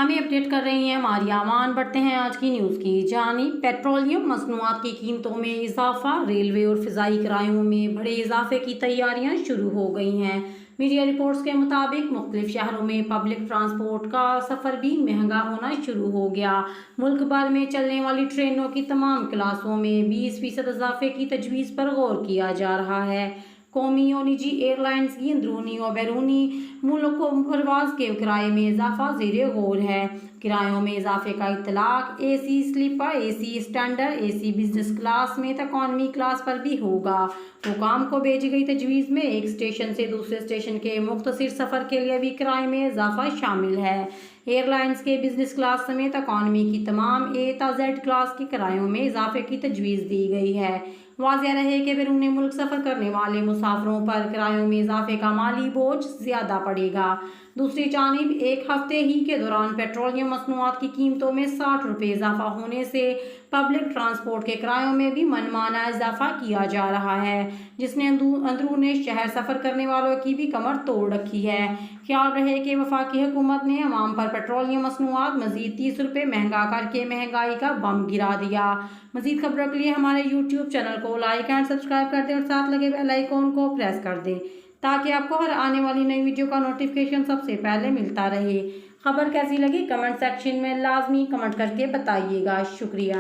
ہمیں اپڈیٹ کر رہی ہیں ہماری آمان۔ بڑھتے ہیں آج کی نیوز کی جانب۔ پیٹرولیم مصنوعات کی قیمتوں میں اضافہ، ریلوے اور فضائی کرایوں میں بڑے اضافے کی تیاریاں شروع ہو گئی ہیں۔ میڈیا رپورٹس کے مطابق مختلف شہروں میں پبلک ٹرانسپورٹ کا سفر بھی مہنگا ہونا شروع ہو گیا۔ ملک بھر میں چلنے والی ٹرینوں کی تمام کلاسوں میں 20% اضافے کی تجویز پر غور کیا جا رہا ہے۔ قومی اور نجی ایئر لائنز کی اندرونی اور بیرونی ملک پرواز کے کرائے میں اضافہ زیر غور ہے۔ کرایوں میں اضافے کا اطلاق اے سی سلیپر، اے سی اسٹینڈرڈ، اے سی بزنس کلاس میں اکانومی کلاس پر بھی ہوگا۔ حکام کو بھیجی گئی تجویز میں ایک اسٹیشن سے دوسرے اسٹیشن کے مختصر سفر کے لیے بھی کرائے میں اضافہ شامل ہے۔ ایئر لائنز کے بزنس کلاس سمیت اکانومی کی تمام اے تا زیڈ کلاس کے کرایوں میں اضافے کی تجویز دی گئی ہے۔ واضح رہے کہ بیرون ملک سفر کرنے والے مسافروں پر کرایوں میں اضافے کا مالی بوجھ زیادہ پڑے گا۔ دوسری جانب ایک ہفتے ہی کے دوران پیٹرولیم مصنوعات کی قیمتوں میں 60 روپے اضافہ ہونے سے پبلک ٹرانسپورٹ کے کرایوں میں بھی منمانا اضافہ کیا جا رہا ہے، جس نے اندرون شہر سفر کرنے والوں کی بھی کمر توڑ رکھی ہے۔ خیال رہے کہ وفاقی حکومت نے عوام پر پیٹرولیم مصنوعات مزید 30 روپے مہنگا کر کے مہنگائی کا بم گرا دیا۔ مزید خبروں کے لیے ہمارے یوٹیوب چینل کو لائک اینڈ سبسکرائب کر دیں اور ساتھ لگے بیل آئیکن کو پریس کر دیں تاکہ آپ کو ہر آنے والی نئی ویڈیو کا نوٹیفیکیشن سب سے پہلے ملتا رہے۔ خبر کیسی لگی کمنٹ سیکشن میں لازمی کمنٹ کر کے بتائیے گا۔ شکریہ۔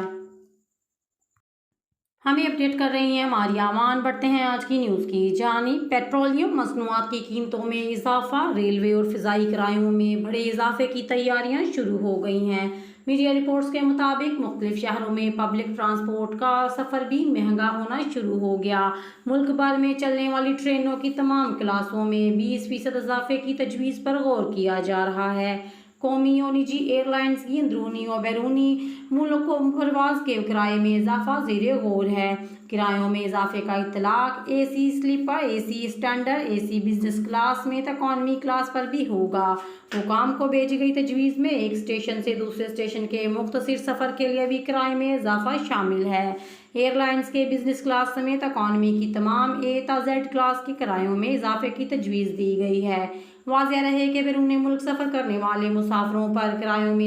ہمیں اپڈیٹ کر رہی ہیں ہماری آمان۔ بڑھتے ہیں آج کی نیوز کی جانب۔ پیٹرولیم مصنوعات کی قیمتوں میں اضافہ، ریلوے اور فضائی کرایوں میں بڑے اضافے کی تیاریاں شروع ہو گئی ہیں۔ میڈیا رپورٹس کے مطابق مختلف شہروں میں پبلک ٹرانسپورٹ کا سفر بھی مہنگا ہونا شروع ہو گیا۔ ملک بھر میں چلنے والی ٹرینوں کی تمام کلاسوں میں 20% اضافے کی تجویز پر غور کیا جا رہا ہے۔ قومی اور نجی ایئر لائنز کی اندرونی اور بیرونی ملک پرواز کے کرائے میں اضافہ زیر غور ہے۔ کرایوں میں اضافے کا اطلاق اے سی سلیپر، اے سی اسٹینڈرڈ، اے سی بزنس کلاس میں اکانومی کلاس پر بھی ہوگا۔ حکام کو بھیجی گئی تجویز میں ایک اسٹیشن سے دوسرے اسٹیشن کے مختصر سفر کے لیے بھی کرائے میں اضافہ شامل ہے۔ ایئر لائنز کے بزنس کلاس سمیت اکانومی کی تمام اے تا زیڈ کلاس کے کرایوں میں اضافے کی تجویز دی گئی ہے۔ واضح رہے کہ بیرون ملک سفر کرنے والے مسافروں پر کرایوں میں